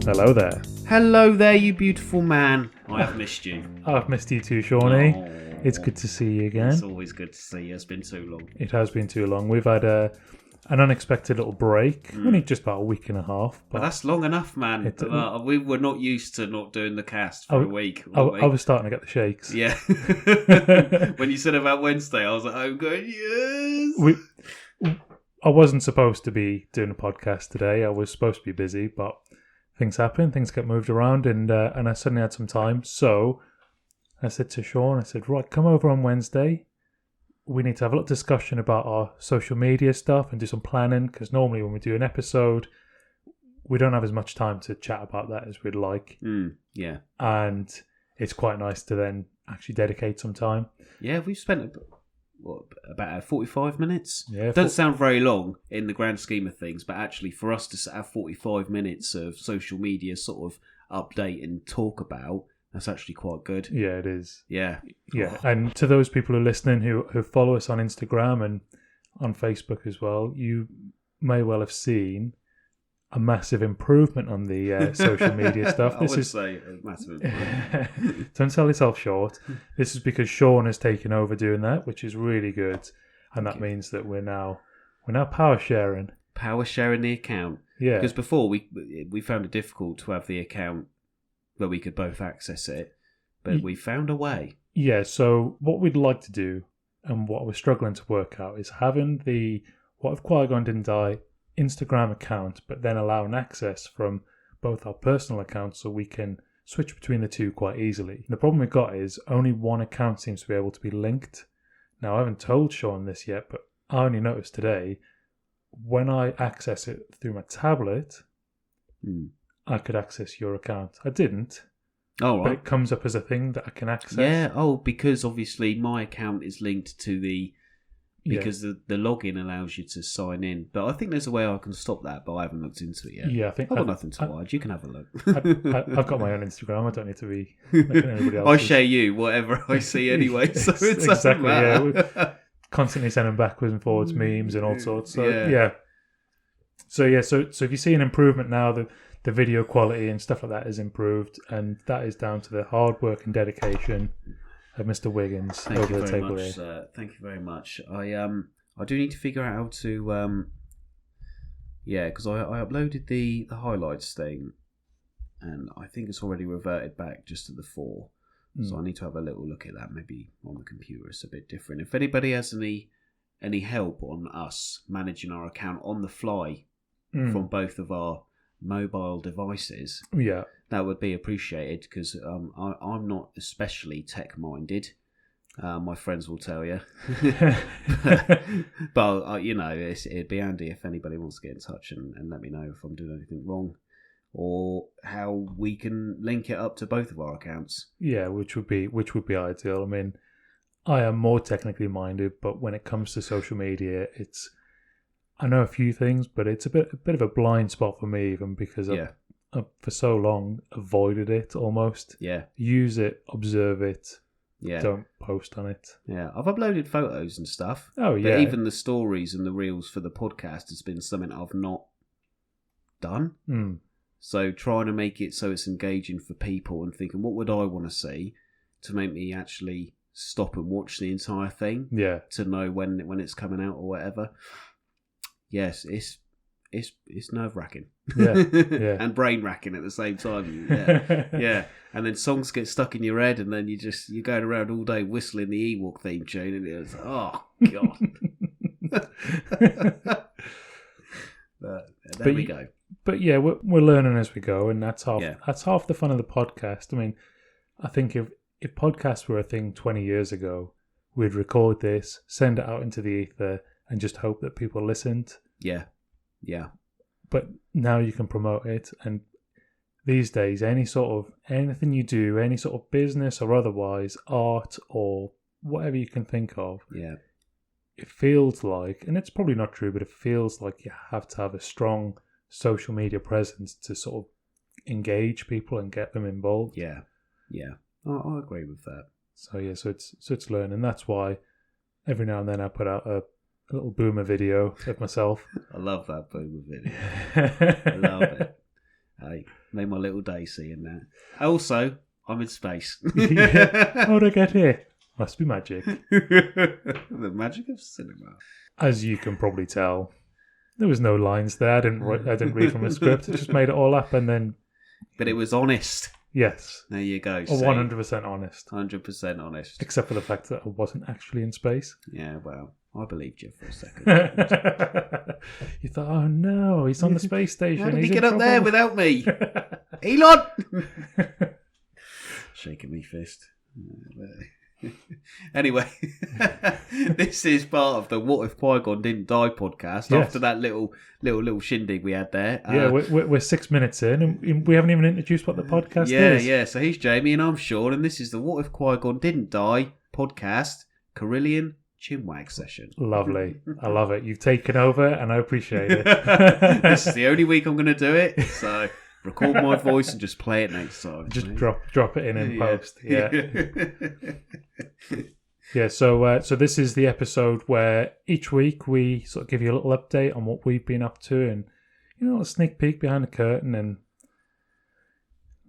Hello there. Hello there, you beautiful man. I have missed you. I've missed you too, Shawnee. Oh, It's good to see you again. It's always good to see you. It's been too long. It has been too long. We've had an unexpected little break. Only just about a week and a half. But that's long enough, man. We were not used to not doing the cast for a week. I was starting to get the shakes. Yeah. When you said about Wednesday, I was like, oh, God, yes. I wasn't supposed to be doing a podcast today. I was supposed to be busy, but things happen. Things get moved around, and I suddenly had some time. So I said to Sean, right, come over on Wednesday. We need to have a little discussion about our social media stuff and do some planning, because normally when we do an episode, we don't have as much time to chat about that as we'd like. Yeah. And it's quite nice to then actually dedicate some time. Yeah, we've spent about 45 minutes? Yeah, Doesn't sound very long in the grand scheme of things, but actually for us to have 45 minutes of social media sort of update and talk about, that's actually quite good. Yeah, it is. Yeah. Yeah, and to those people who are listening who follow us on Instagram and on Facebook as well, you may well have seen a massive improvement on the social media stuff. I would say a massive improvement. Don't sell yourself short. This is because Sean has taken over doing that, which is really good, and that means that we're now power sharing. Power sharing the account. Yeah, because before we found it difficult to have the account where we could both access it, but we found a way. Yeah, so what we'd like to do, and what we're struggling to work out, is having the What If Qui-Gon Didn't Die Instagram account, but then allowing access from both our personal accounts so we can switch between the two quite easily. The problem we've got is only one account seems to be able to be linked. Now, I haven't told Sean this yet, but I only noticed today, when I access it through my tablet, I could access your account. I didn't. Oh, right. But it comes up as a thing that I can access. Yeah, because obviously my account is linked to the... Because the login allows you to sign in. But I think there's a way I can stop that, but I haven't looked into it yet. Yeah, I think I've got nothing to hide. You can have a look. I've got my own Instagram. I don't need to be looking at anybody else's. I share you, whatever I see anyway, so it doesn't exactly, matter. Yeah. We're constantly sending backwards and forwards memes and all sorts. So, yeah. So if you see an improvement now, the video quality and stuff like that is improved, and that is down to the hard work and dedication of Mr. Wiggins over the table here. Thank you very much. I do need to figure out how to because I uploaded the highlights thing, and I think it's already reverted back just to the 4. So I need to have a little look at that. Maybe on the computer it's a bit different. If anybody has any help on us managing our account on the fly from both of our mobile devices, that would be appreciated, because I'm not especially tech minded. My friends will tell you, but it'd be handy if anybody wants to get in touch and let me know if I'm doing anything wrong, or how we can link it up to both of our accounts. Yeah, which would be ideal. I mean, I am more technically minded, but when it comes to social media, I know a few things, but it's a bit of a blind spot for me, even because I've for so long avoided it almost. Yeah. Use it, observe it. Yeah. Don't post on it. Yeah. I've uploaded photos and stuff. Oh, yeah. But even the stories and the reels for the podcast has been something I've not done. So trying to make it so it's engaging for people and thinking, what would I want to see to make me actually stop and watch the entire thing? Yeah. To know when it's coming out or whatever. Yes, it's nerve wracking. Yeah, yeah. And brain racking at the same time. Yeah. And then songs get stuck in your head, and then you're going around all day whistling the Ewok theme tune, and it's oh god. There we go. But yeah, we're learning as we go, and that's half the fun of the podcast. I mean, I think if podcasts were a thing 20 years ago, we'd record this, send it out into the ether, and just hope that people listened. Yeah. But now you can promote it, and these days, anything you do, any sort of business or otherwise, art or whatever you can think of, it feels like, and it's probably not true, but it feels like you have to have a strong social media presence to sort of engage people and get them involved. Yeah. I agree with that. So it's learning. That's why every now and then I put out a little boomer video of myself. I love that boomer video. I love it. Made my little day seeing that. Also, I'm in space. How'd I get here? Must be magic. The magic of cinema. As you can probably tell, there was no lines there. I didn't read from a script. I just made it all up and then... But it was honest. Yes. There you go. 100% honest. 100% honest. Except for the fact that I wasn't actually in space. Yeah, well, I believed you for a second. You thought, oh no, he's on the space station. How did he He's get in up there trouble. without me? Elon! Shaking me fist. Anyway, this is part of the What If Qui-Gon Didn't Die podcast. Yes. After that little shindig we had there. Yeah, we're 6 minutes in and we haven't even introduced what the podcast is. Yeah. So he's Jamie and I'm Shaun, and this is the What If Qui-Gon Didn't Die podcast, Corellian Chinwag session. Lovely. I love it. You've taken over and I appreciate it. This is the only week I'm going to do it, so record my voice and just play it next time. Just drop it in post. Yeah. Yeah, so this is the episode where each week we sort of give you a little update on what we've been up to and, a sneak peek behind the curtain and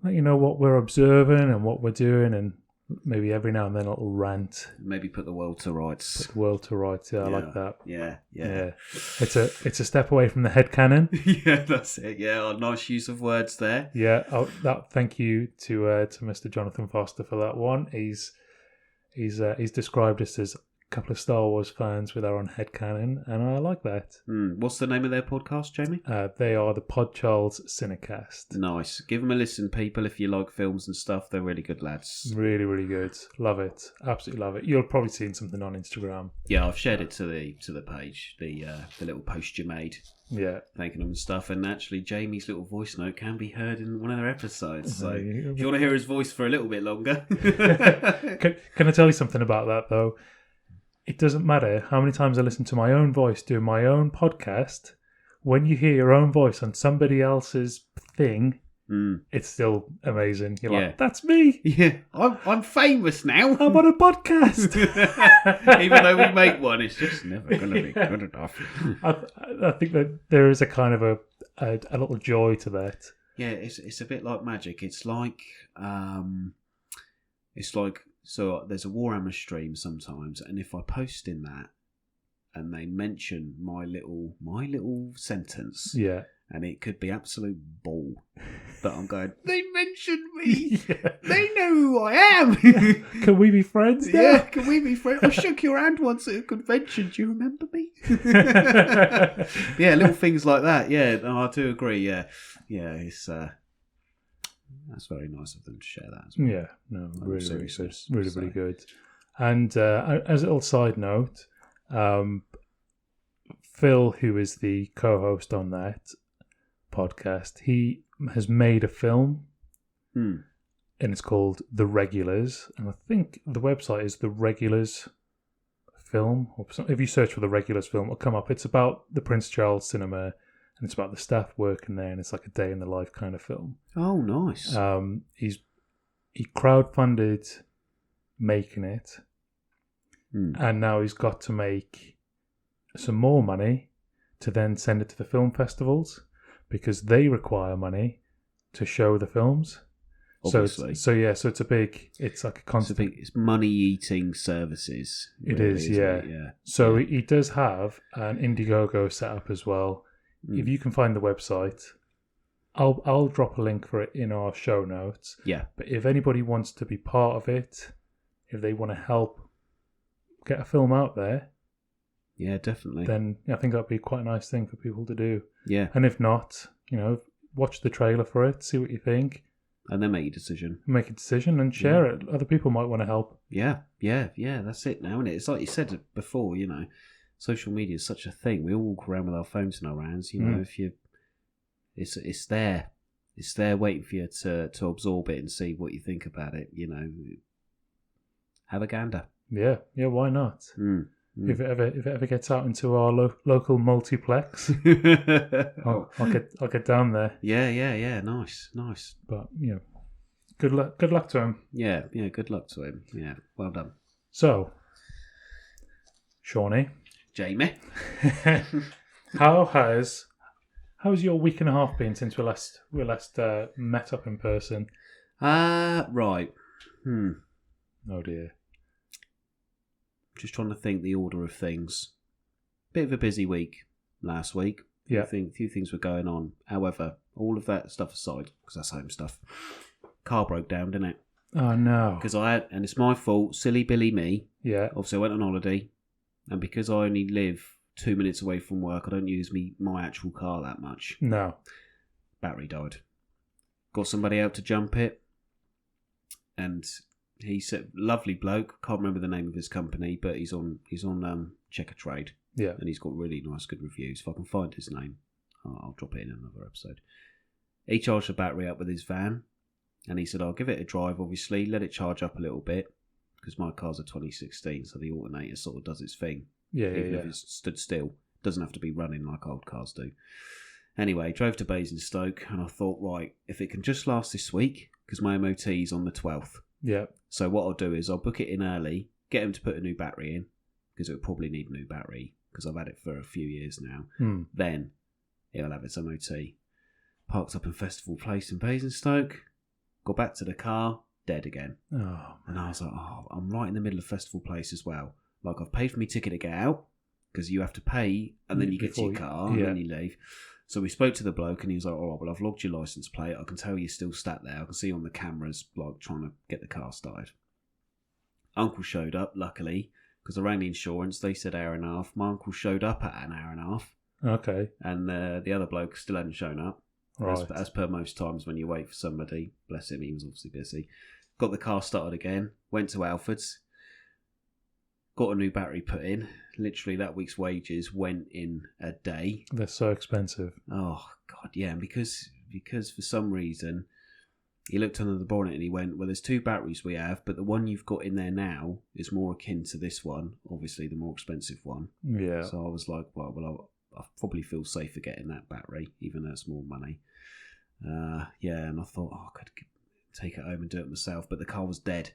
let you know what we're observing and what we're doing and maybe every now and then a little rant. Maybe put the world to rights. Put the world to rights. Yeah, I like that. Yeah. It's a step away from the headcanon. Yeah, that's it. Yeah, nice use of words there. Yeah, thank you to Mr. Jonathan Foster for that one. He's described us as a couple of Star Wars fans with our own headcanon, and I like that. What's the name of their podcast, Jamie? They are the Podcharles Cinecast. Nice. Give them a listen, people, if you like films and stuff. They're really good lads. Really, really good. Love it. Absolutely love it. You'll probably seen something on Instagram. Yeah, I've shared it to the page, the little post you made. Yeah. Thanking them and stuff. And actually, Jamie's little voice note can be heard in one of their episodes. So if you want to hear his voice for a little bit longer. Can I tell you something about that, though? It doesn't matter how many times I listen to my own voice doing my own podcast. When you hear your own voice on somebody else's thing, it's still amazing. You're like, that's me. Yeah, I'm famous now. I'm on a podcast. Even though we make one, it's just never going to be good enough. I think that there is a kind of a little joy to that. Yeah, it's a bit like magic. It's like so there's a Warhammer stream sometimes, and if I post in that and they mention my little sentence, yeah, and it could be absolute bull, but I'm going, they mentioned me. Yeah. They know who I am. Can we be friends now? Yeah, can we be friends? I shook your hand once at a convention. Do you remember me? Yeah, little things like that. Yeah, no, I do agree. Yeah, it's that's very nice of them to share that as well. Yeah, no, really good. Really good. And as a little side note, Phil, who is the co-host on that podcast, he has made a film, and it's called The Regulars, and I think the website is The Regulars Film, or if you search for The Regulars Film, it'll come up. It's about the Prince Charles Cinema, and it's about the staff working there, and it's like a day in the life kind of film. Oh, nice. He crowdfunded making it, and now he's got to make some more money to then send it to the film festivals because they require money to show the films. Obviously. So it's like a constant. It's money-eating services. It really, is, isn't yeah. it? Yeah. So he does have an Indiegogo set up as well. If you can find the website, I'll drop a link for it in our show notes. Yeah. But if anybody wants to be part of it, if they want to help get a film out there, yeah, definitely, then I think that'd be quite a nice thing for people to do. Yeah. And if not, watch the trailer for it, see what you think, and then make your decision. Make a decision and share it. Other people might want to help. Yeah. That's it now, isn't it? It's like you said before. Social media is such a thing. We all walk around with our phones in our hands. If you, it's there waiting for you to absorb it and see what you think about it. Have a gander. Yeah. Why not? If it ever gets out into our local multiplex, I'll get down there. Yeah. Nice. But good luck to him. Yeah. Good luck to him. Yeah. Well done. So, Shawnee. Jamie. How has How's your week and a half been since we last met up in person? Right. Oh dear. Just trying to think the order of things. Bit of a busy week last week. Yeah. A few things were going on. However, all of that stuff aside, because that's home stuff, car broke down, didn't it? Oh no. Because and it's my fault, silly Billy me. Yeah. Obviously, I went on holiday, and because I only live 2 minutes away from work, I don't use my actual car that much. No. Battery died. Got somebody out to jump it, and he said, lovely bloke, can't remember the name of his company, but he's on Checker Trade. Yeah. And he's got really nice, good reviews. If I can find his name, I'll drop it in another episode. He charged the battery up with his van, and he said, I'll give it a drive, obviously, let it charge up a little bit, because my car's a 2016, so the alternator sort of does its thing. Yeah, Even if it's stood still. Doesn't have to be running like old cars do. Anyway, drove to Basingstoke, and I thought, right, if it can just last this week, because my MOT is on the 12th. Yeah. So what I'll do is I'll book it in early, get him to put a new battery in, because it would probably need a new battery, because I've had it for a few years now. Then it'll have its MOT. Parked up in Festival Place in Basingstoke, got back to the car, dead again. Oh, and I was like, I'm right in the middle of Festival Place as well. Like, I've paid for my ticket to get out, because you have to pay, and then you get to your car, and then you leave. So we spoke to the bloke, and he was like, all right, well, I've logged your licence plate. I can tell you're still sat there. I can see you on the cameras, like, trying to get the car started. Uncle showed up, luckily, because I rang the insurance. They said hour and a half. My uncle showed up at an hour and a half. Okay. And the other bloke still hadn't shown up. Right. As per most times when you wait for somebody. Bless him, he was obviously busy. Got the car started again. Went to Alfred's. Got a new battery put in. Literally that week's wages went in a day. They're so expensive. Oh, God, yeah. And because for some reason, he looked under the bonnet and he went, well, there's 2 batteries we have, but the one you've got in there now is more akin to this one. Obviously, the more expensive one. Yeah. So I was like, well, I probably feel safer getting that battery, even though it's more money. And I thought, I could take it home and do it myself, but the car was dead.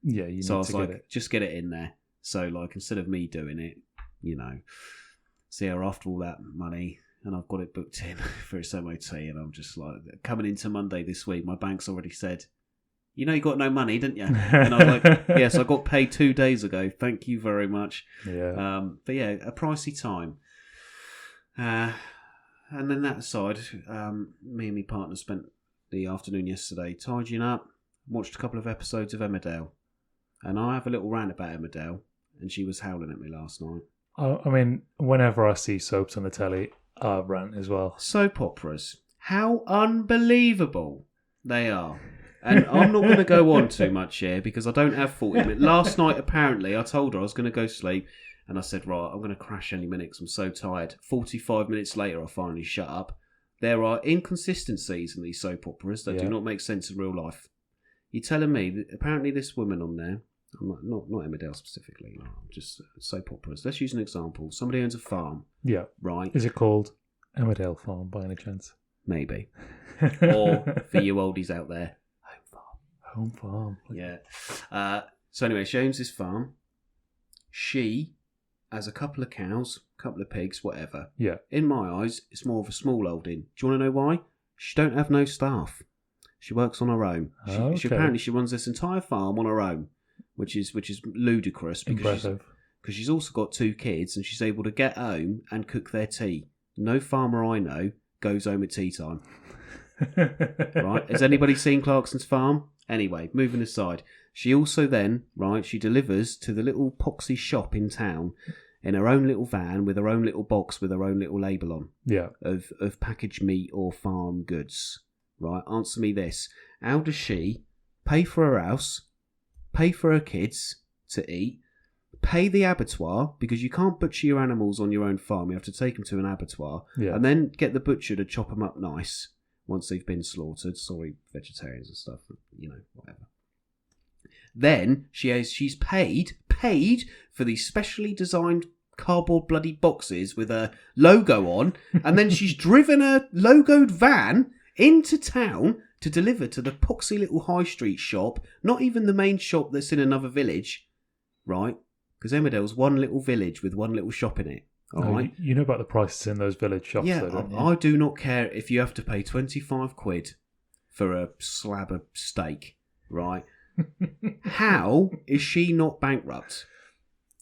Yeah, you need to get it. So I was like, just get it in there. So, like, instead of me doing it, after all that money, and I've got it booked in for its MOT, and I'm just like, coming into Monday this week, my bank's already said, you got no money, didn't you? And I was like, yes, I got paid 2 days ago. Thank you very much. Yeah. But yeah, a pricey time. And then that aside, me and my partner spent the afternoon yesterday tidying up, watched a couple of episodes of Emmerdale. And I have a little rant about Emmerdale, and she was howling at me last night. I mean, whenever I see soaps on the telly, I rant as well. Soap operas. How unbelievable they are. And I'm not going to go on too much here because I don't have 40 minutes. Last night, apparently, I told her I was going to go sleep, and I said, right, I'm going to crash any minute because I'm so tired. 45 minutes later, I finally shut up. There are inconsistencies in these soap operas that do not make sense in real life. You're telling me that apparently this woman on there, not Emmerdale specifically, no, just soap operas. Let's use an example. Somebody owns a farm. Yeah. Right. Is it called Emmerdale Farm by any chance? Maybe. Or for you oldies out there, Home Farm. Yeah. So anyway, she owns this farm. She has a couple of cows, a couple of pigs, whatever. Yeah. In my eyes, it's more of a small holding. Do you want to know why? She don't have no staff. She works on her own. She apparently runs this entire farm on her own, which is ludicrous because she's also got 2 kids and she's able to get home and cook their tea. No farmer I know goes home at tea time. Right? Has anybody seen Clarkson's farm? Anyway, moving aside, she also then, she delivers to the little poxy shop in town in her own little van with her own little box with her own little label on. Yeah. Of packaged meat or farm goods. Right? Answer me this. How does she pay for her house, pay for her kids to eat, pay the abattoir, because you can't butcher your animals on your own farm, you have to take them to an abattoir, and then get the butcher to chop them up nice once they've been slaughtered. Sorry, vegetarians and stuff, whatever. Then she's paid for these specially designed cardboard bloody boxes with a logo on, and then she's driven a logoed van into town to deliver to the poxy little high street shop, not even the main shop that's in another village, right? Because Emmerdale's one little village with one little shop in it. All No, right. you know about the prices in those village shops, Yeah, though, don't you? I do not care if you have to pay 25 quid for a slab of steak, right? How is she not bankrupt?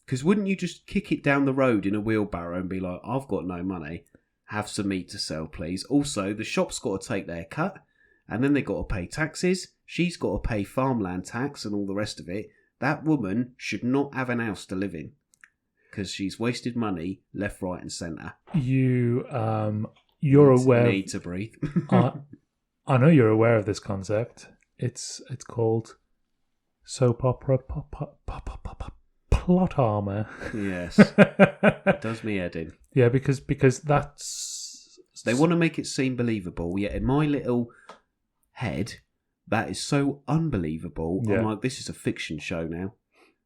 Because wouldn't you just kick it down the road in a wheelbarrow and be like, I've got no money, have some meat to sell, please. Also, the shop's got to take their cut, and then they've got to pay taxes. She's got to pay farmland tax and all the rest of it. That woman should not have an house to live in because she's wasted money left, right, and centre. You're aware. Need to breathe. I know you're aware of this concept. It's called soap opera plot armor. Yes, it does me head in. Yeah, because that's They want to make it seem believable, yet in my little head, that is so unbelievable. Yeah. I'm like, this is a fiction show now.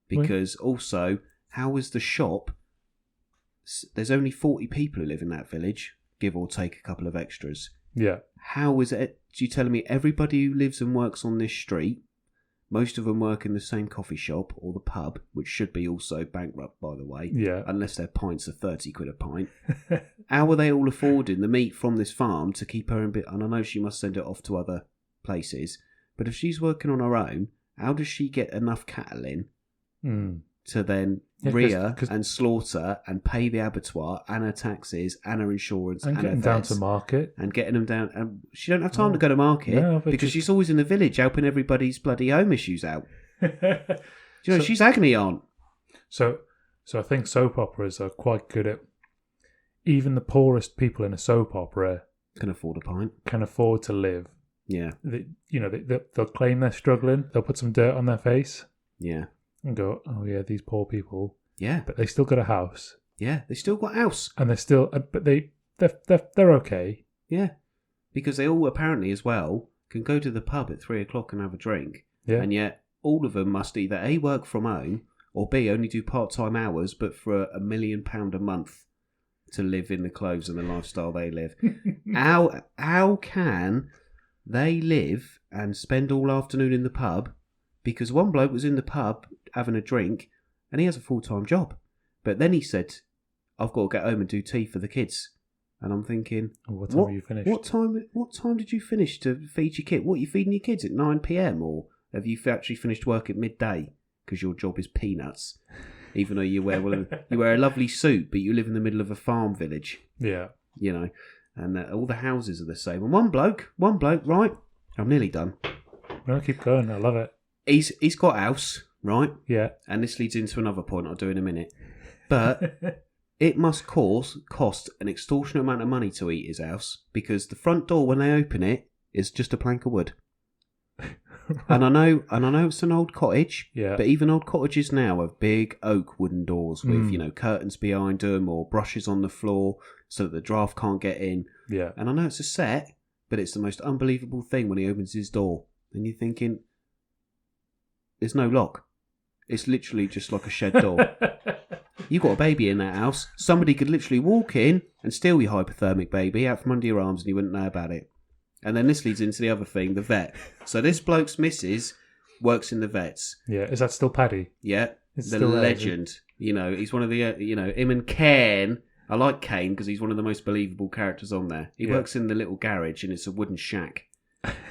Because also, how is the shop? There's only 40 people who live in that village, give or take a couple of extras. Yeah. How is it? You telling me everybody who lives and works on this street, most of them work in the same coffee shop or the pub, which should be also bankrupt, by the way. Yeah. Unless their pints are 30 quid a pint. How are they all affording the meat from this farm to keep her in bit? And I know she must send it off to other places, but if she's working on her own, how does she get enough cattle in to then rear and slaughter and pay the abattoir and her taxes and her insurance and her getting down vets to market and getting them down? And she don't have time to go to market because she's always in the village helping everybody's bloody home issues out. She's agony aunt. So I think soap operas are quite good at. Even the poorest people in a soap opera Can afford a pint. can afford to live. Yeah. They'll claim they're struggling. They'll put some dirt on their face Yeah. and go, "Oh yeah, these poor people." Yeah. But they still got a house, Yeah. They still got house. and they're still, but they're okay. Yeah. Because they all apparently as well can go to the pub at 3:00 and have a drink. Yeah. And yet all of them must either A, work from home, or B, only do part-time hours, but for £1 million a month to live in the clothes and the lifestyle they live. How can they live and spend all afternoon in the pub? Because one bloke was in the pub having a drink and he has a full-time job. But then he said, I've got to get home and do tea for the kids. And I'm thinking, What time are you finished? What time did you finish to feed your kid? What, are you feeding your kids at 9 p.m? Or have you actually finished work at midday because your job is peanuts? Even though you wear a lovely suit, but you live in the middle of a farm village. Yeah. You know, and all the houses are the same. And one bloke, right? I'm nearly done. No, keep going. I love it. He's got a house, right? Yeah. And this leads into another point I'll do in a minute. But it must cost an extortionate amount of money to eat his house because the front door, when they open it, is just a plank of wood. And I know it's an old cottage, Yeah. but even old cottages now have big oak wooden doors with, curtains behind them or brushes on the floor so that the draft can't get in. Yeah. And I know it's a set, but it's the most unbelievable thing when he opens his door. And you're thinking, there's no lock. It's literally just like a shed door. You've got a baby in that house. Somebody could literally walk in and steal your hypothermic baby out from under your arms and you wouldn't know about it. And then this leads into the other thing, the vet. So this bloke's missus works in the vets. Yeah. Is that still Paddy? Yeah. It's the still there, legend. He's one of the, him and Kane. I like Kane because he's one of the most believable characters on there. He works in the little garage and it's a wooden shack.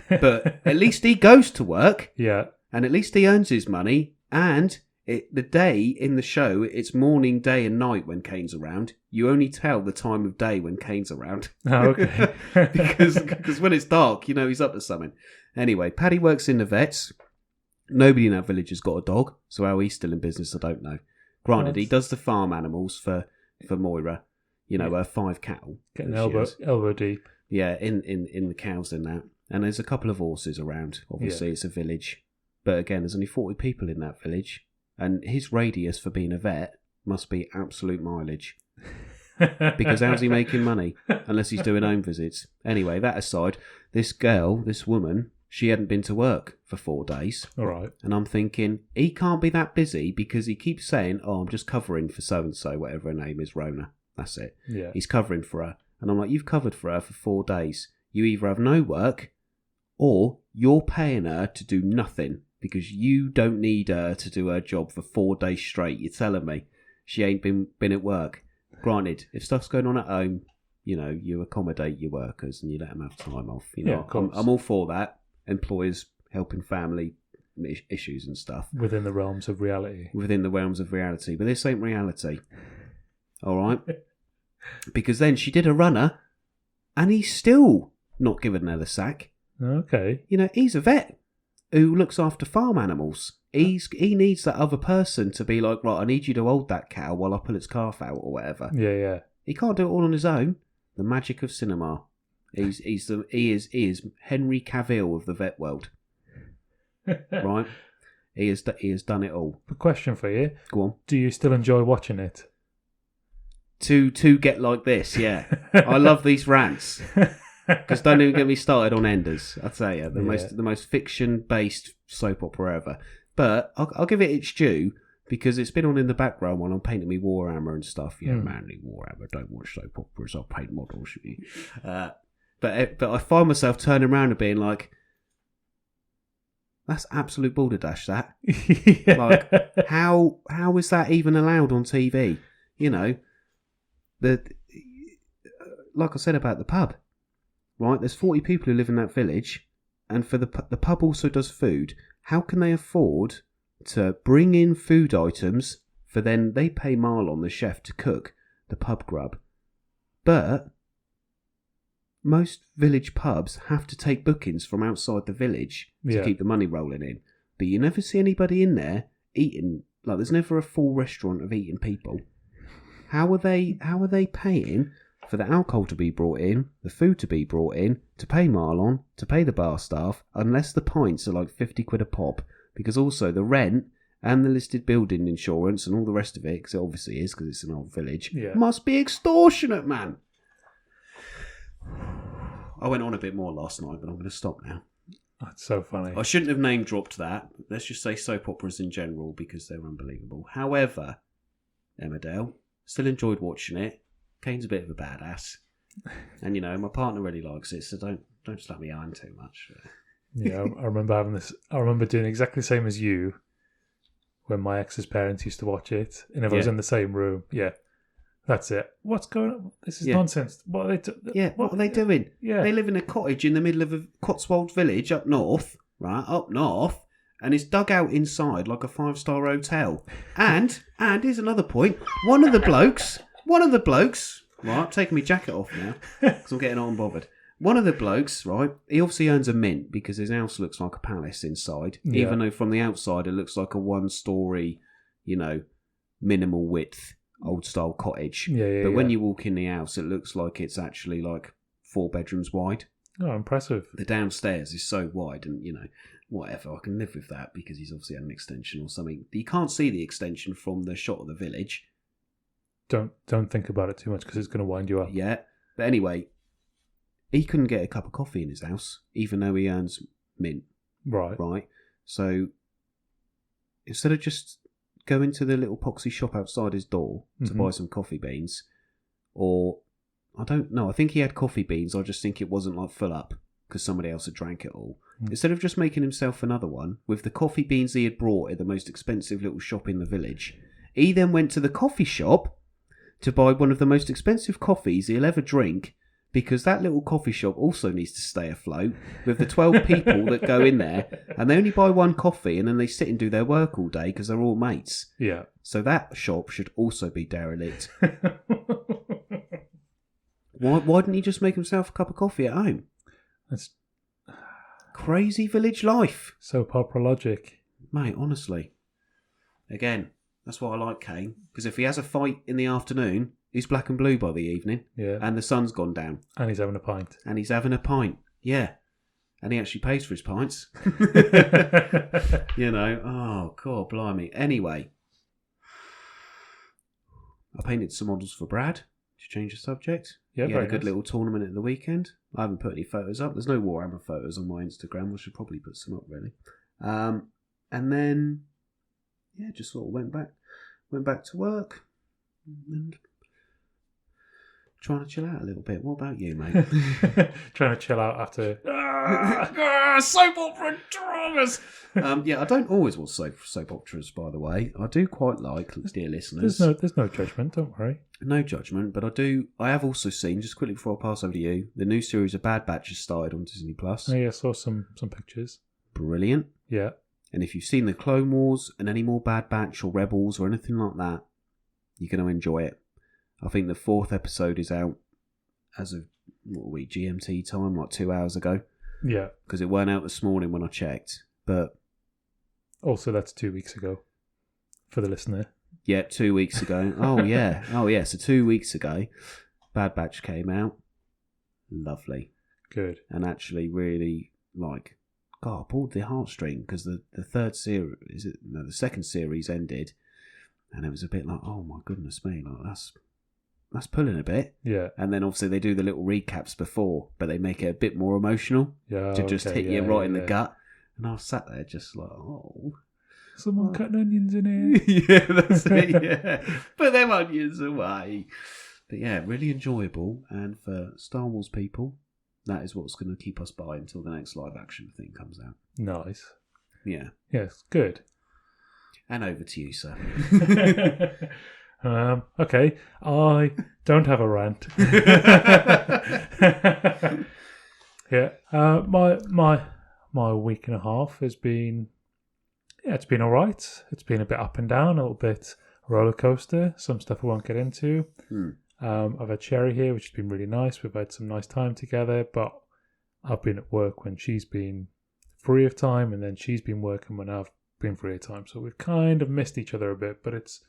But at least he goes to work. Yeah. And at least he earns his money. And the day in the show, it's morning, day and night when Kane's around. You only tell the time of day when Kane's around. Oh, okay. because when it's dark, he's up to something. Anyway, Paddy works in the vets. Nobody in that village has got a dog. So how he's still in business, I don't know. Granted, he does the farm animals for Moira. Her 5 cattle. Getting elbow deep. Yeah, in the cows and that. And there's a couple of horses around. Obviously, It's a village. But again, there's only 40 people in that village. And his radius for being a vet must be absolute mileage. Because how's he making money? Unless he's doing home visits. Anyway, that aside, this woman, she hadn't been to work for 4 days. All right. And I'm thinking, he can't be that busy because he keeps saying, I'm just covering for so-and-so, whatever her name is, Rona. That's it. Yeah. He's covering for her. And I'm like, you've covered for her for 4 days. You either have no work or you're paying her to do nothing because you don't need her to do her job for 4 days straight. You're telling me she ain't been at work. granted, if stuff's going on at home, you know, you accommodate your workers and you let them have time off. You know, Yeah, of course. I'm all for that. Employers helping family issues and stuff. Within the realms of reality. Within the realms of reality. But this ain't reality. All right? Because then she did a runner and he's still not given her the sack. Okay. You know, he's a vet who looks after farm animals. He needs that other person to be like, right, I need you to hold that cow while I pull its calf out or whatever. Yeah. He can't do it all on his own. The magic of cinema. He is Henry Cavill of the vet world. Right? He has done it all. A question for you. Go on. Do you still enjoy watching it? To get like this, yeah. I love these rants. Because don't even get me started on Enders. I tell you, the most fiction based soap opera ever. But I'll give it its due because it's been on in the background while I'm painting me Warhammer and stuff. Yeah, manly Warhammer. Don't watch soap operas. I'll paint models. But I find myself turning around and being like, that's absolute balderdash. That like how is that even allowed on TV? You know, like I said about the pub. Right, there's 40 people who live in that village, and for the pub also does food. How can they afford to bring in food items for then they pay Marlon, the chef, to cook the pub grub? But most village pubs have to take bookings from outside the village to keep the money rolling in. But you never see anybody in there eating. Like, there's never a full restaurant of eating people. How are they paying for the alcohol to be brought in, the food to be brought in, to pay Marlon, to pay the bar staff, unless the pints are like 50 quid a pop, because also the rent and the listed building insurance and all the rest of it, because it obviously is, because it's an old village, must be extortionate, man. I went on a bit more last night, but I'm going to stop now. That's so funny. I shouldn't have name dropped that. Let's just say soap operas in general, because they're unbelievable. However, Emmerdale, still enjoyed watching it. Kane's a bit of a badass, and you know my partner really likes it, so don't slap me on too much. Yeah, I remember having this. I remember doing exactly the same as you when my ex's parents used to watch it, and if I was in the same room, that's it. What's going on? This is nonsense. What are they? What are they doing? Yeah, they live in a cottage in the middle of a Cotswold village up north, right? Up north, and it's dug out inside like a 5-star hotel. And here's another point. One of the blokes, right, I'm taking my jacket off now because I'm getting on bothered. One of the blokes, right, he obviously earns a mint because his house looks like a palace inside, even though from the outside it looks like a 1-story, you know, minimal width, old-style cottage. But when you walk in the house, it looks like it's actually like 4 bedrooms wide. Oh, impressive. The downstairs is so wide and, you know, whatever, I can live with that because he's obviously had an extension or something. You can't see the extension from the shot of the village. Don't think about it too much because it's going to wind you up. Yeah, but anyway, he couldn't get a cup of coffee in his house, even though he earns mint. Right. So instead of just going to the little poxy shop outside his door to buy some coffee beans, or I don't know, I think he had coffee beans. I just think it wasn't like full up because somebody else had drank it all. Instead of just making himself another one with the coffee beans he had brought at the most expensive little shop in the village, he then went to the coffee shop to buy one of the most expensive coffees he'll ever drink, because that little coffee shop also needs to stay afloat with the 12 people that go in there, and they only buy one coffee and then they sit and do their work all day because they're all mates. Yeah. So that shop should also be derelict. Why didn't he just make himself a cup of coffee at home? That's crazy village life. Soap opera logic. Mate, honestly. Again, that's why I like Kane, because if he has a fight in the afternoon, he's black and blue by the evening. Yeah. And the sun's gone down. And he's having a pint. Yeah. And he actually pays for his pints. You know, oh, God, blimey. Anyway, I painted some models for Brad to change the subject. Yeah, he had a good little tournament at the weekend. I haven't put any photos up. There's no Warhammer photos on my Instagram. I should probably put some up, really. And then, just sort of went back to work and Trying to chill out a little bit. What about you, mate? Trying to chill out after soap opera dramas. I don't always watch soap operas, by the way. I do quite like, dear listeners. There's no judgment. Don't worry. No judgment, but I have also seen, just quickly before I pass over to you, the new series of Bad Batch has started on Disney Plus. Oh yeah, I saw some pictures. Brilliant. Yeah. And if you've seen the Clone Wars and any more Bad Batch or Rebels or anything like that, you're going to enjoy it. I think the 4th episode is out as of, GMT time, like 2 hours ago. Yeah. Because it weren't out this morning when I checked. But also, that's 2 weeks ago for the listener. Yeah, 2 weeks ago. Oh, yeah. So 2 weeks ago, Bad Batch came out. Lovely. Good. And actually really, pulled the heartstring because the third series, the second series ended. And it was a bit like, oh my goodness me, that's pulling a bit. Yeah. And then obviously they do the little recaps before, but they make it a bit more emotional to just hit you right in the gut. And I was sat there just like, oh. Someone cutting onions in here. Yeah, that's it, yeah. Put them onions away. But yeah, really enjoyable. And for Star Wars people, that is what's going to keep us by until the next live action thing comes out. Nice. Yeah. Yes, good. And over to you, sir. Okay, I don't have a rant. Yeah, my week and a half has been, it's been all right. It's been a bit up and down, a little bit roller coaster. Some stuff I won't get into. I've had Sherry here, which has been really nice. We've had some nice time together, but I've been at work when she's been free of time, and then she's been working when I've been free of time. So we've kind of missed each other a bit, but it's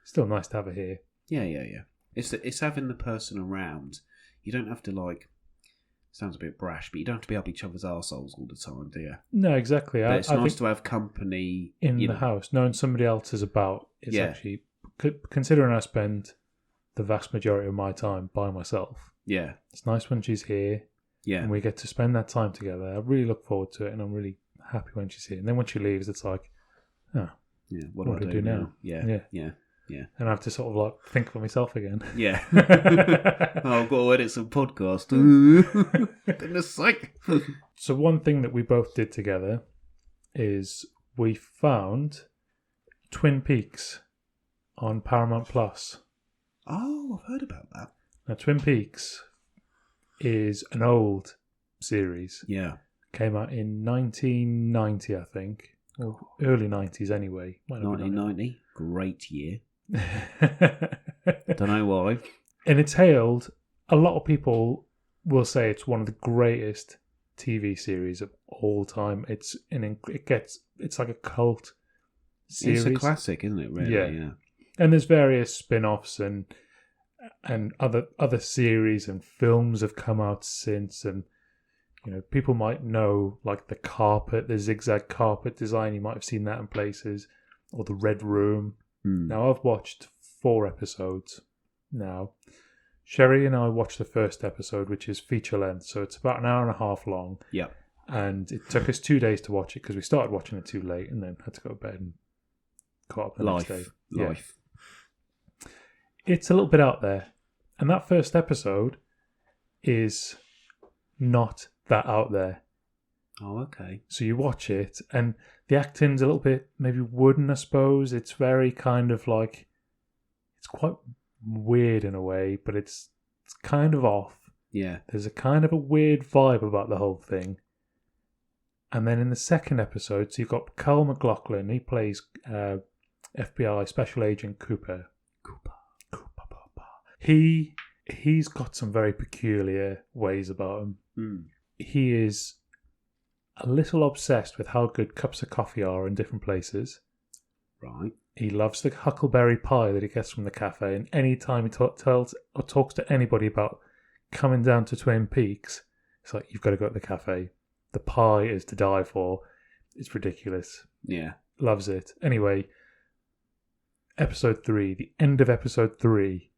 still nice to have her here. Yeah. It's having the person around. You don't have to sounds a bit brash, but you don't have to be up each other's arseholes all the time, do you? No, exactly. But it's nice to have company in the house. Knowing somebody else is about is actually, considering I spend the vast majority of my time by myself. Yeah. It's nice when she's here. Yeah. And we get to spend that time together. I really look forward to it, and I'm really happy when she's here. And then when she leaves, it's like, what do I do now? Yeah. And I have to sort of think for myself again. Yeah. I've got to edit some podcast. Goodness sake. So one thing that we both did together is we found Twin Peaks on Paramount Plus. Oh, I've heard about that. Now, Twin Peaks is an old series. Yeah. Came out in 1990, I think. Or early 90s anyway. 1990. Great year. Don't know why. And it's hailed, a lot of people will say it's one of the greatest TV series of all time. It's like a cult series. It's a classic, isn't it, really? Yeah. And there's various spin-offs and other series and films have come out since, and people might know the zigzag carpet design. You might have seen that in places, or the Red Room. Now, I've watched 4 episodes now. Sherry and I watched the first episode, which is feature length, so it's about an hour and a half long. Yeah. And it took us 2 days to watch it because we started watching it too late and then had to go to bed and caught up the next day. Life. It's a little bit out there. And that first episode is not that out there. Oh, okay. So you watch it, and the acting's a little bit maybe wooden, I suppose. It's very kind of it's quite weird in a way, but it's kind of off. Yeah. There's a kind of a weird vibe about the whole thing. And then in the second episode, so you've got Kyle MacLachlan. He plays FBI Special Agent Cooper. He's got some very peculiar ways about him. He is a little obsessed with how good cups of coffee are in different places. Right. He loves the huckleberry pie that he gets from the cafe, and any time he tells or talks to anybody about coming down to Twin Peaks, it's like, you've got to go to the cafe. The pie is to die for. It's ridiculous. Yeah. Loves it. Anyway, episode 3, the end of episode 3.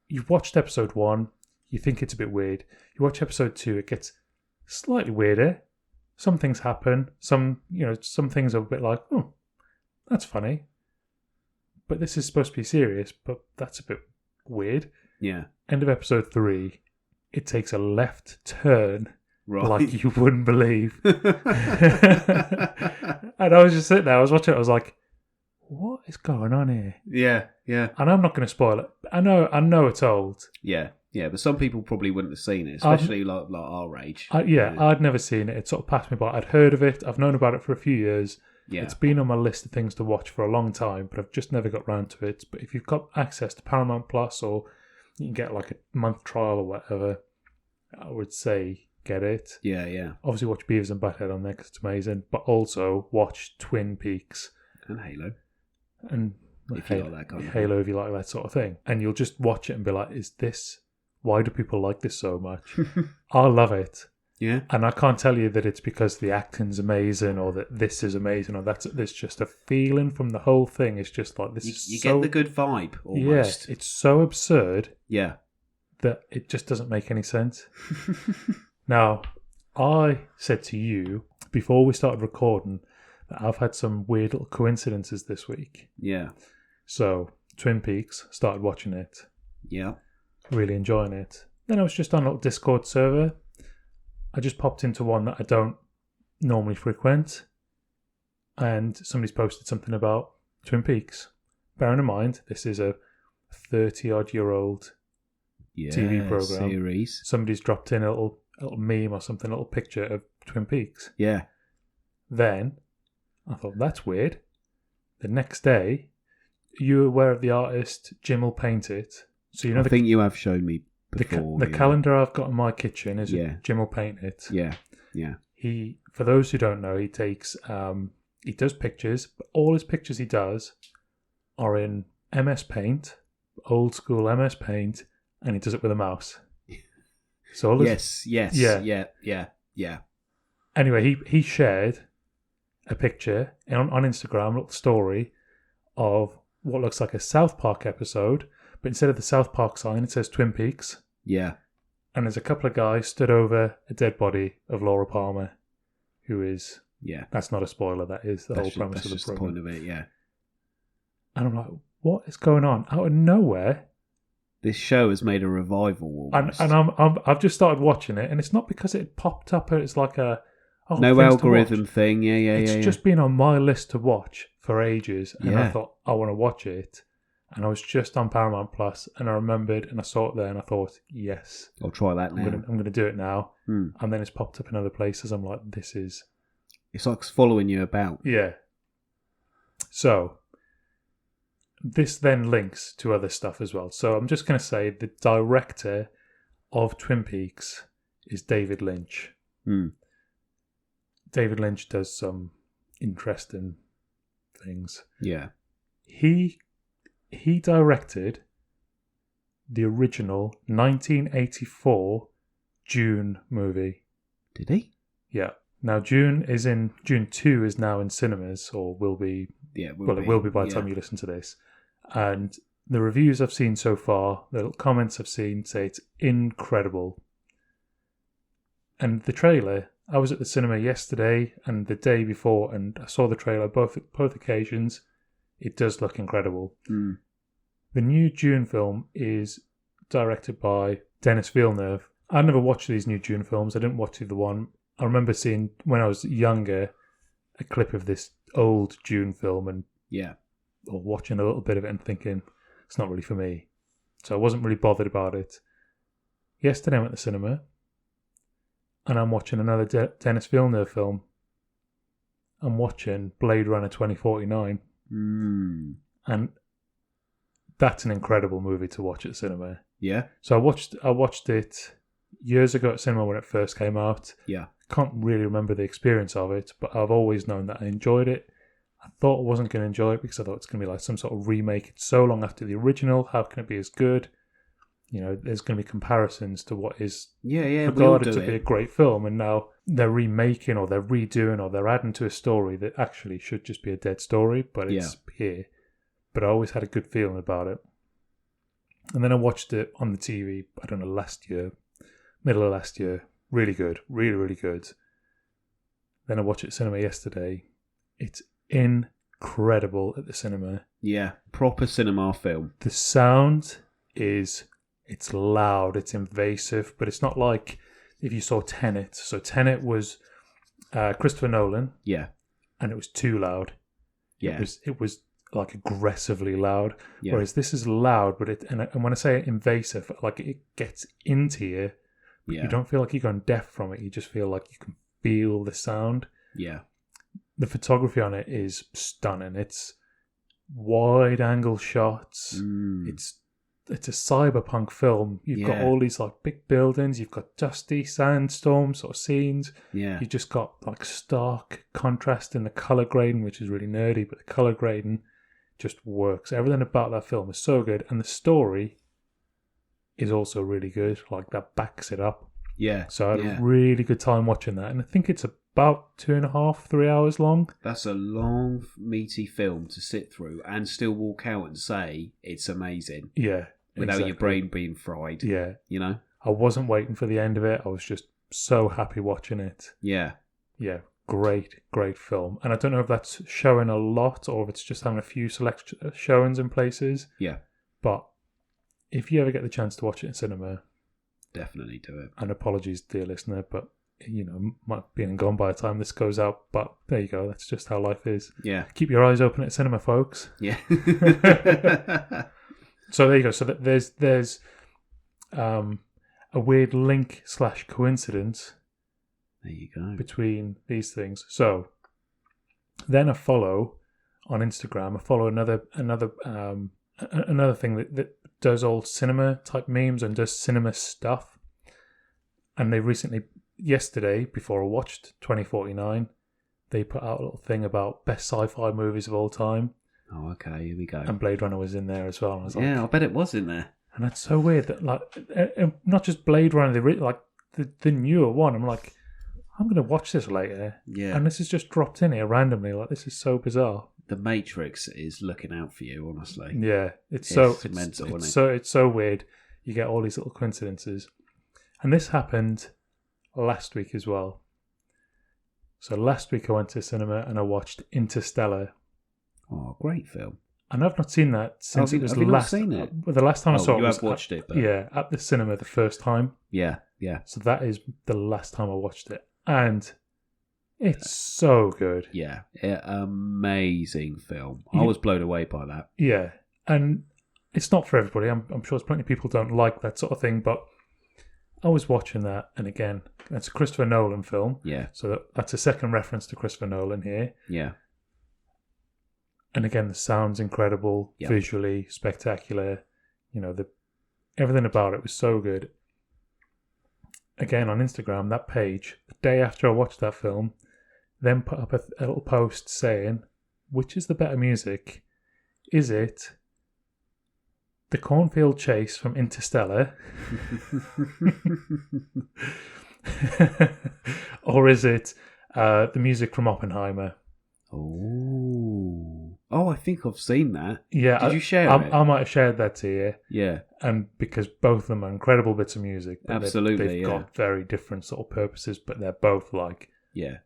You've watched episode 1, you think it's a bit weird. You watch episode 2, it gets slightly weirder. Some things happen. Some things are a bit like, that's funny. But this is supposed to be serious, but that's a bit weird. Yeah. End of episode 3, it takes a left turn Right. like you wouldn't believe. And I was just sitting there, I was watching it, I was like, what is going on here? Yeah. Yeah. And I'm not going to spoil it. I know it's old. Yeah. Yeah. But some people probably wouldn't have seen it, especially like our age. I'd never seen it. It sort of passed me by. I'd heard of it. I've known about it for a few years. Yeah. It's been on my list of things to watch for a long time, but I've just never got round to it. But if you've got access to Paramount Plus, or you can get like a month trial or whatever, I would say get it. Yeah. Yeah. Obviously watch Beavis and Butthead on there because it's amazing, but also watch Twin Peaks. And Halo. And If you like that kind of Halo, if you like that sort of thing. And you'll just watch it and be like, why do people like this so much? I love it. Yeah. And I can't tell you that it's because the acting's amazing or that this is amazing or there's just a feeling from the whole thing. It's just like this You get the good vibe almost. Yeah, it's so absurd Yeah. that it just doesn't make any sense. Now, I said to you before we started recording that I've had some weird little coincidences this week. Yeah. So, Twin Peaks, started watching it. Yeah. Really enjoying it. Then I was just on a little Discord server. I just popped into one that I don't normally frequent, and somebody's posted something about Twin Peaks. Bearing in mind, this is a 30-odd-year-old TV program. Series. Somebody's dropped in a little meme or something, a little picture of Twin Peaks. Yeah. Then I thought, that's weird. The next day, you were aware of the artist Jim will paint it. So you know I think you have shown me before. the calendar I've got in my kitchen is Jim will paint it. Yeah, yeah. He, for those who don't know, he takes he does pictures, but all his pictures he does are in MS Paint, old school MS Paint, and he does it with a mouse. So all his, yeah. Anyway, he shared a picture on Instagram, a little story of what looks like a South Park episode, but instead of the South Park sign, it says Twin Peaks. Yeah. And there's a couple of guys stood over a dead body of Laura Palmer, who is... Yeah. That's not a spoiler, that is the whole premise of the That's just the program. point of it, yeah. And I'm like, what is going on? Out of nowhere... This show has made a revival almost. And I've just started watching it, and it's not because it popped up, it's like a... Oh, no algorithm thing, It's just been on my list to watch for ages, and I Yeah. thought, I want to watch it. And I was just on Paramount Plus, and I remembered, and I saw it there, and I thought, yes, I'll try that now. I'm gonna do it now. Mm. And then it's popped up in other places. I'm like, this is... It's like following you about. Yeah. So, this then links to other stuff as well. So I'm just going to say the director of Twin Peaks is David Lynch. Mm. David Lynch does some interesting things. Yeah. He directed the original 1984 Dune movie. Did he? Yeah. Now Dune 2 is now in cinemas, or will be. Yeah, It will be by the time you listen to this. And the reviews I've seen so far, the comments I've seen say it's incredible. And the trailer, I was at the cinema yesterday and the day before, and I saw the trailer both occasions. It does look incredible. Mm. The new Dune film is directed by Denis Villeneuve. I never watched these new Dune films. I didn't watch either one. I remember seeing, when I was younger, a clip of this old Dune film and or watching a little bit of it and thinking, it's not really for me. So I wasn't really bothered about it. Yesterday I'm at the cinema and I'm watching another Denis Villeneuve film. I'm watching Blade Runner 2049. Mm. And that's an incredible movie to watch at cinema. Yeah. So I watched it years ago at cinema when it first came out. Yeah. Can't really remember the experience of it, but I've always known that I enjoyed it. I thought I wasn't going to enjoy it because I thought it's going to be like some sort of remake. It's so long after the original. How can it be as good? You know, there's going to be comparisons to what is regarded to be a great film, and now they're remaking or they're redoing or they're adding to a story that actually should just be a dead story, but it's here. But I always had a good feeling about it. And then I watched it on the TV, I don't know, middle of last year. Really good. Really, really good. Then I watched it at cinema yesterday. It's incredible at the cinema. Yeah. Proper cinema film. The sound is it's loud, it's invasive, but it's not like if you saw Tenet. So Tenet was Christopher Nolan, Yeah. and it was too loud. Yeah. It was like aggressively loud. Yeah. Whereas this is loud, but and when I say invasive, like it gets into you, but Yeah. you don't feel like you're going deaf from it. You just feel like you can feel the sound. Yeah. The photography on it is stunning. It's wide angle shots. It's a cyberpunk film. You've got all these like big buildings. You've got dusty sandstorm sort of scenes. Yeah. You just got like stark contrast in the color grading, which is really nerdy, but the color grading just works. Everything about that film is so good, and the story is also really good. Like that backs it up. Yeah. So I had a really good time watching that, and I think it's about 2.5, 3 hours long. That's a long, meaty film to sit through and still walk out and say it's amazing. Yeah. Without your brain being fried. Yeah. You know? I wasn't waiting for the end of it. I was just so happy watching it. Yeah. Yeah. Great film. And I don't know if that's showing a lot or if it's just having a few select showings in places. Yeah. But if you ever get the chance to watch it in cinema, definitely do it. And apologies, dear listener, but you know, might be gone by the time this goes out. But there you go. That's just how life is. Yeah. Keep your eyes open at cinema, folks. Yeah. So there you go. So there's a weird link / coincidence. There you go. Between these things. So then I follow on Instagram. I follow another thing that does all cinema type memes and does cinema stuff. And they recently, yesterday, before I watched 2049, they put out a little thing about best sci-fi movies of all time. Oh, okay, here we go. And Blade Runner was in there as well. And I was I bet it was in there. And that's so weird that, like, not just Blade Runner, the newer one. I'm like, I'm going to watch this later. Yeah. And this is just dropped in here randomly. Like, this is so bizarre. The Matrix is looking out for you, honestly. Yeah, it's mental, it's so weird. You get all these little coincidences. And this happened last week as well. So last week I went to cinema and I watched Interstellar. Oh, great film. And I've not seen that since it was the last. Seen it? The last time I saw it, you have watched it, but... yeah, at the cinema the first time. Yeah. So that is the last time I watched it, and it's so good. Yeah, amazing film. I was blown away by that. Yeah, and it's not for everybody. I'm sure there's plenty of people who don't like that sort of thing, but I was watching that, and again, it's a Christopher Nolan film. Yeah. So that's a second reference to Christopher Nolan here. Yeah. And again, the sound's incredible, visually spectacular. You know, everything about it was so good. Again, on Instagram, that page, the day after I watched that film, then put up a little post saying, which is the better music? Is it the cornfield chase from Interstellar? Or is it the music from Oppenheimer? Oh, I think I've seen that. Yeah. Did you share it? I might have shared that to you. Yeah. And because both of them are incredible bits of music. Absolutely, they've got very different sort of purposes, but they're both like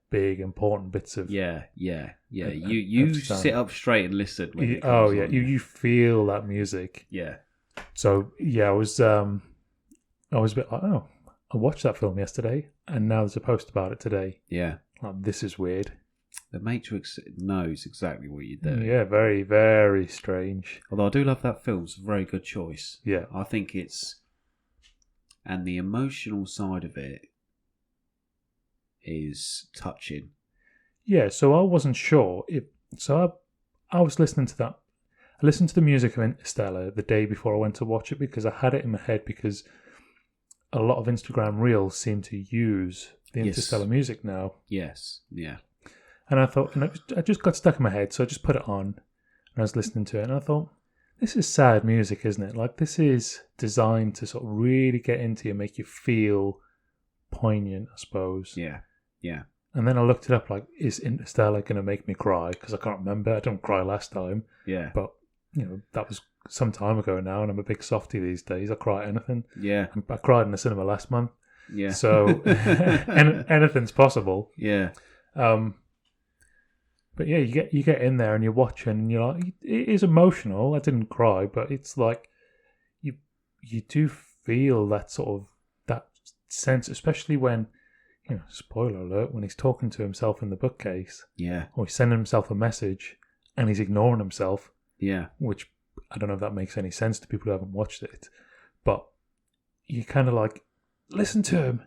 big, important bits of... Yeah. You sit up straight and listen. When it oh, comes yeah. on. You feel that music. Yeah. So, yeah, I was a bit like, oh, I watched that film yesterday, and now there's a post about it today. Yeah. Like, this is weird. The Matrix knows exactly what you're doing. Yeah, very, very strange. Although I do love that film. It's a very good choice. Yeah. I think it's... And the emotional side of it is touching. Yeah, so I wasn't sure if... So I was listening to that. I listened to the music of Interstellar the day before I went to watch it because I had it in my head because a lot of Instagram Reels seem to use the Interstellar music now. Yes, yeah. And I thought, and I just got stuck in my head, so I just put it on and I was listening to it and I thought, this is sad music, isn't it? Like, this is designed to sort of really get into you, make you feel poignant, I suppose. Yeah. And then I looked it up, like, is Interstellar going to make me cry? Because I can't remember. I didn't cry last time. Yeah. But, you know, that was some time ago now, and I'm a big softie these days. I cry at anything. Yeah. I cried in the cinema last month. Yeah. So, anything's possible. Yeah. But yeah, you get in there and you're watching and you're like, it is emotional. I didn't cry, but it's like you do feel that sort of that sense, especially when, spoiler alert, when he's talking to himself in the bookcase, or he's sending himself a message and he's ignoring himself, which I don't know if that makes any sense to people who haven't watched it, but you kind of like, listen to him.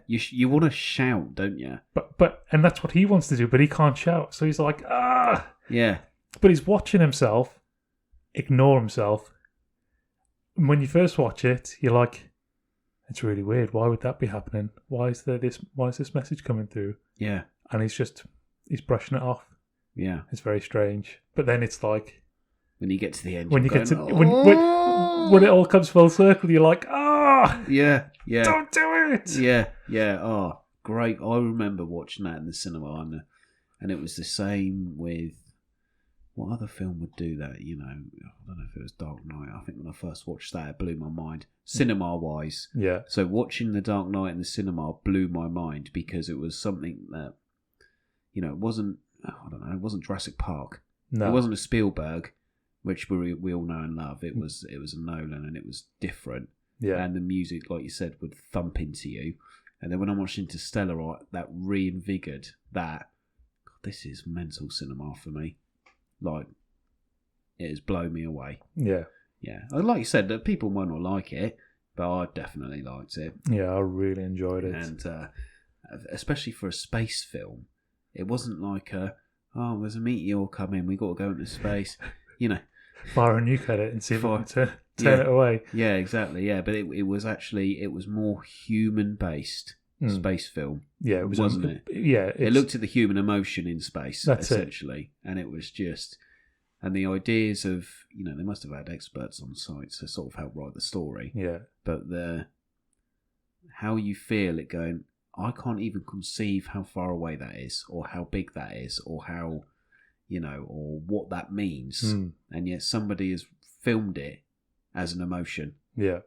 You want to shout, don't you? But and that's what he wants to do, but he can't shout, so he's like, ah, But he's watching himself ignore himself. And when you first watch it, you're like, it's really weird. Why would that be happening? Why is this message coming through? Yeah. And he's brushing it off. Yeah. It's very strange. But then it's like, when you get to the end, when it all comes full circle, you're like, yeah, don't do it. Yeah. Oh, great! I remember watching that in the cinema, and it was the same with what other film would do that? I don't know if it was Dark Knight. I think when I first watched that, it blew my mind, cinema-wise. Yeah. So watching The Dark Knight in the cinema blew my mind because it was something that, it wasn't. I don't know. It wasn't Jurassic Park. No. It wasn't a Spielberg, which we all know and love. It was a Nolan, and it was different. Yeah. And the music, like you said, would thump into you. And then when I watched Interstellar, that reinvigorated that. God, this is mental cinema for me. Like, it has blown me away. Yeah. Yeah. Like you said, that people might not like it, but I definitely liked it. Yeah, I really enjoyed it. And especially for a space film, it wasn't like there's a meteor coming, we got to go into space. Fire a nuke at it and see if we can turn it away. Yeah, exactly. Yeah, but it was more human based space film. Yeah, it was, wasn't it? Yeah, it looked at the human emotion in space, that's essentially, and it was just, and the ideas of they must have had experts on site to sort of help write the story. Yeah, but how you feel it going. I can't even conceive how far away that is, or how big that is, or how. Or what that means. And yet somebody has filmed it as an emotion. Yeah.